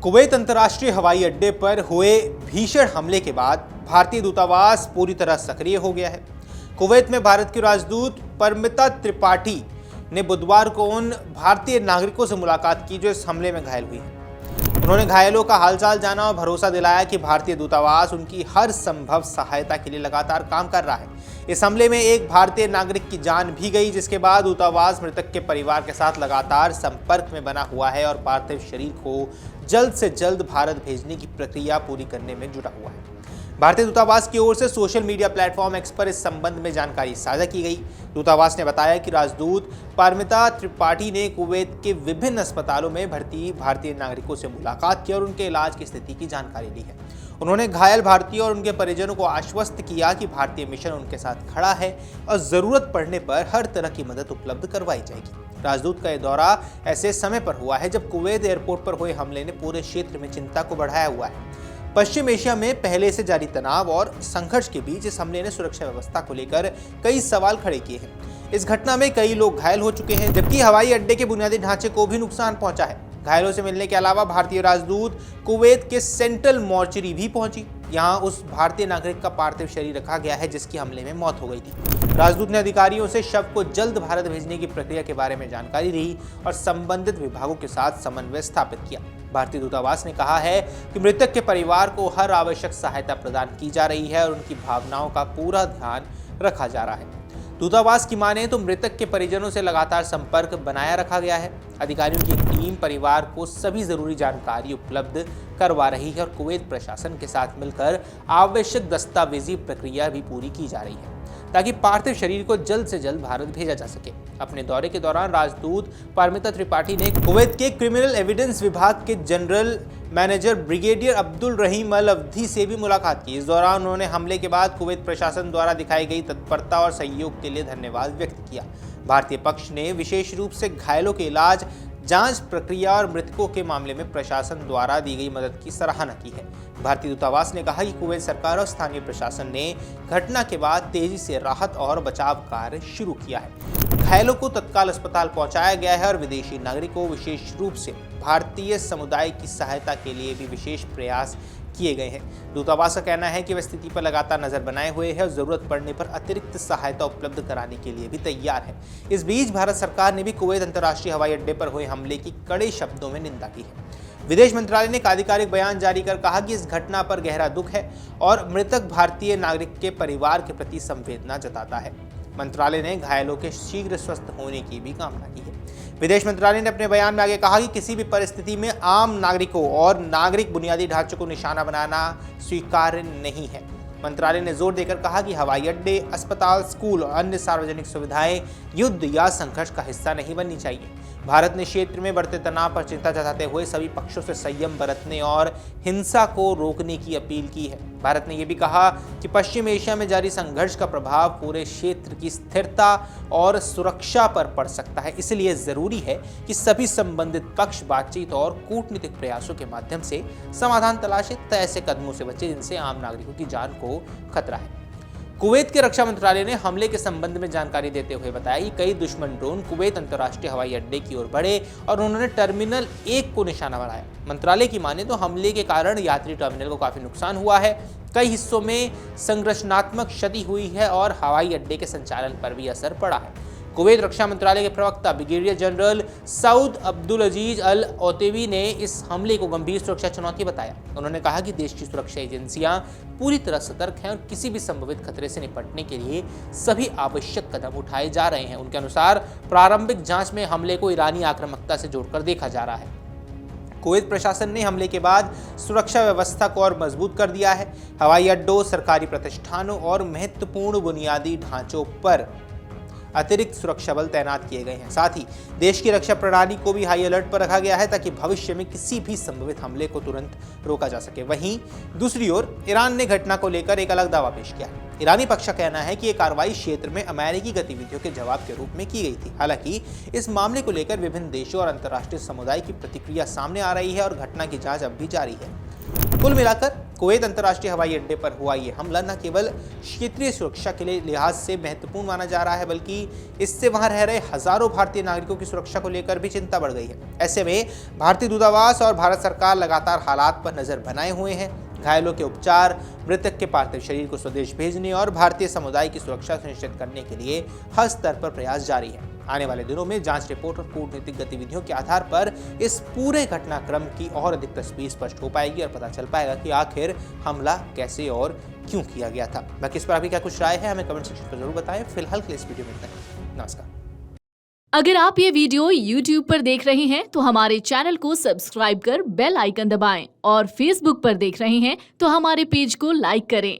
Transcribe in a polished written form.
Kuwait अंतर्राष्ट्रीय हवाई अड्डे पर हुए भीषण हमले के बाद भारतीय दूतावास पूरी तरह सक्रिय हो गया है। कुवैत में भारत की राजदूत परमिता त्रिपाठी ने बुधवार को उन भारतीय नागरिकों से मुलाकात की जो इस हमले में घायल हुई हैं। उन्होंने घायलों का हालचाल जाना और भरोसा दिलाया कि भारतीय दूतावास उनकी हर संभव सहायता के लिए लगातार काम कर रहा है। इस हमले में एक भारतीय नागरिक की जान भी गई, जिसके बाद दूतावास मृतक के परिवार के साथ लगातार संपर्क में बना हुआ है और पार्थिव शरीर को जल्द से जल्द भारत भेजने की प्रक्रिया पूरी करने में जुटा हुआ है। भारतीय दूतावास की ओर से सोशल मीडिया प्लेटफॉर्म एक्स पर इस संबंध में जानकारी साझा की गई। दूतावास ने बताया कि राजदूत परमिता त्रिपाठी ने कुवैत के विभिन्न अस्पतालों में भर्ती भारतीय नागरिकों से मुलाकात की और उनके इलाज की स्थिति की जानकारी ली है। उन्होंने घायल भारतीयों और उनके परिजनों को आश्वस्त किया कि भारतीय मिशन उनके साथ खड़ा है और जरूरत पड़ने पर हर तरह की मदद उपलब्ध करवाई जाएगी। राजदूत का यह दौरा ऐसे समय पर हुआ है जब कुवैत एयरपोर्ट पर हुए हमले ने पूरे क्षेत्र में चिंता को बढ़ाया हुआ है। पश्चिम एशिया में पहले से जारी तनाव और संघर्ष के बीच इस हमले ने सुरक्षा व्यवस्था को लेकर कई सवाल खड़े किए हैं। इस घटना में कई लोग घायल हो चुके हैं, जबकि हवाई अड्डे के बुनियादी ढांचे को भी नुकसान पहुंचा है। घायलों से मिलने के अलावा भारतीय राजदूत कुवैत के सेंट्रल मॉर्चरी भी पहुंची। यहां उस भारतीय नागरिक का पार्थिव शरीर रखा गया है जिसकी हमले में मौत हो गई थी। राजदूत ने अधिकारियों से शव को जल्द भारत भेजने की प्रक्रिया के बारे में जानकारी दी और संबंधित विभागों के साथ समन्वय स्थापित किया। भारतीय दूतावास ने कहा है कि मृतक के परिवार को हर आवश्यक सहायता प्रदान की जा रही है और उनकी भावनाओं का पूरा ध्यान रखा जा रहा है। दूतावास की माने तो मृतक के परिजनों से लगातार संपर्क बनाया रखा गया है। अधिकारियों की एक टीम परिवार को सभी जरूरी जानकारी उपलब्ध करवा रही है और कुवैत प्रशासन के साथ मिलकर आवश्यक दस्तावेजी प्रक्रिया भी पूरी की जा रही है ताकि पार्थिव शरीर को जल्द से जल्द भारत भेजा जा सके। अपने दौरे के दौरान राजदूत परमिता त्रिपाठी ने कुवैत के क्रिमिनल एविडेंस विभाग के जनरल मैनेजर ब्रिगेडियर अब्दुल रहीम अल अवधी से भी मुलाकात की। इस दौरान उन्होंने हमले के बाद कुवैत प्रशासन द्वारा दिखाई गई तत्परता और सहयोग के लिए धन्यवाद व्यक्त किया। भारतीय पक्ष ने विशेष रूप से घायलों के इलाज, जांच प्रक्रिया और मृतकों के मामले में प्रशासन द्वारा दी गई मदद की सराहना की है। भारतीय दूतावास ने कहा कि कुवैत सरकार और स्थानीय प्रशासन ने घटना के बाद तेजी से राहत और बचाव कार्य शुरू किया है। घायलों को तत्काल अस्पताल पहुंचाया गया है और विदेशी नागरिकों, विशेष रूप से भारतीय समुदाय की सहायता के लिए भी विशेष प्रयास किए गए हैं। दूतावास का कहना है कि वह स्थिति पर लगातार नजर बनाए हुए है और जरूरत पड़ने पर अतिरिक्त सहायता उपलब्ध कराने के लिए भी तैयार है। इस बीच भारत सरकार ने भी कुवैत अंतर्राष्ट्रीय हवाई अड्डे पर हुए हमले की कड़े शब्दों में निंदा की है। विदेश मंत्रालय ने एक आधिकारिक बयान जारी कर कहा कि इस घटना पर गहरा दुख है और मृतक भारतीय नागरिक के परिवार के प्रति संवेदना जताता है। मंत्रालय ने घायलों के शीघ्र स्वस्थ होने की भी कामना की है। विदेश मंत्रालय ने अपने बयान में आगे कहा कि किसी भी परिस्थिति में आम नागरिकों और नागरिक बुनियादी ढांचे को निशाना बनाना स्वीकार्य नहीं है। मंत्रालय ने जोर देकर कहा कि हवाई अड्डे, अस्पताल, स्कूल और अन्य सार्वजनिक सुविधाएं युद्ध या संघर्ष का हिस्सा नहीं बननी चाहिए। भारत ने क्षेत्र में बढ़ते तनाव पर चिंता जताते हुए सभी पक्षों से संयम बरतने और हिंसा को रोकने की अपील की है। भारत ने यह भी कहा कि पश्चिम एशिया में जारी संघर्ष का प्रभाव पूरे क्षेत्र की स्थिरता और सुरक्षा पर पड़ सकता है, इसलिए जरूरी है कि सभी संबंधित पक्ष बातचीत और कूटनीतिक प्रयासों के माध्यम से समाधान तलाशें, ऐसे कदमों से बचें जिनसे आम नागरिकों की जान को खतरा है। कुवैत के रक्षा मंत्रालय ने हमले के संबंध में जानकारी देते हुए बताया कि कई दुश्मन ड्रोन कुवैत अंतर्राष्ट्रीय हवाई अड्डे की ओर बढ़े और उन्होंने टर्मिनल 1 को निशाना बनाया। मंत्रालय की माने तो हमले के कारण यात्री टर्मिनल को काफी नुकसान हुआ है, कई हिस्सों में संरचनात्मक क्षति हुई है और हवाई अड्डे के संचालन पर भी असर पड़ा है। कुवैत रक्षा मंत्रालय के प्रवक्ता ब्रिगेडियर जनरल सऊद अब्दुल अजीज अल ओतेवी ने इस हमले को गंभीर सुरक्षा चुनौती बताया। उन्होंने कहा कि देश की सुरक्षा एजेंसियां पूरी तरह सतर्क हैं और किसी भी संभावित खतरे से निपटने के लिए सभी आवश्यक कदम उठाए जा रहे हैं। उनके अनुसार प्रारंभिक जांच में हमले को ईरानी आक्रामकता से जोड़कर देखा जा रहा है। कुवैत प्रशासन ने हमले के बाद सुरक्षा व्यवस्था को और मजबूत कर दिया है। हवाई अड्डों, सरकारी प्रतिष्ठानों और महत्वपूर्ण बुनियादी ढांचों पर अतिरिक्त सुरक्षा बल तैनात किए गए हैं। साथ ही देश की रक्षा प्रणाली को भी हाई अलर्ट पर रखा गया है ताकि भविष्य में किसी भी संभावित हमले को तुरंत रोका जा सके। वहीं दूसरी ओर ईरान ने घटना को लेकर एक अलग दावा पेश किया है। ईरानी पक्ष का कहना है कि ये कार्रवाई क्षेत्र में अमेरिकी गतिविधियों के जवाब के रूप में की गई थी। हालांकि इस मामले को लेकर विभिन्न देशों और अंतर्राष्ट्रीय समुदाय की प्रतिक्रिया सामने आ रही है और घटना की जांच अब भी जारी है। कुल मिलाकर कुवैत अंतर्राष्ट्रीय हवाई अड्डे पर हुआ ये हमला न केवल क्षेत्रीय सुरक्षा के लिए लिहाज से महत्वपूर्ण माना जा रहा है, बल्कि इससे वहां रह रहे हजारों भारतीय नागरिकों की सुरक्षा को लेकर भी चिंता बढ़ गई है। ऐसे में भारतीय दूतावास और भारत सरकार लगातार हालात पर नजर बनाए हुए हैं। घायलों के उपचार, मृतक के पार्थिव शरीर को स्वदेश भेजने और भारतीय समुदाय की सुरक्षा सुनिश्चित करने के लिए हर स्तर पर प्रयास जारी है। आने वाले दिनों में जांच रिपोर्ट और कूटनीतिक गतिविधियों के आधार पर इस पूरे घटनाक्रम की और अधिक तस्वीर स्पष्ट हो पाएगी और पता चल पाएगा कि आखिर हमला कैसे और क्यों किया गया था। बाकी इस पर आपकी क्या कुछ राय है, हमें कमेंट सेक्शन पर जरूर बताएं। फिलहाल के लिए इस वीडियो में इतना ही। नमस्कार। अगर आप ये वीडियो YouTube पर देख रहे हैं तो हमारे चैनल को सब्सक्राइब कर बेल आइकन दबाएं और Facebook पर देख रहे हैं तो हमारे पेज को लाइक करें।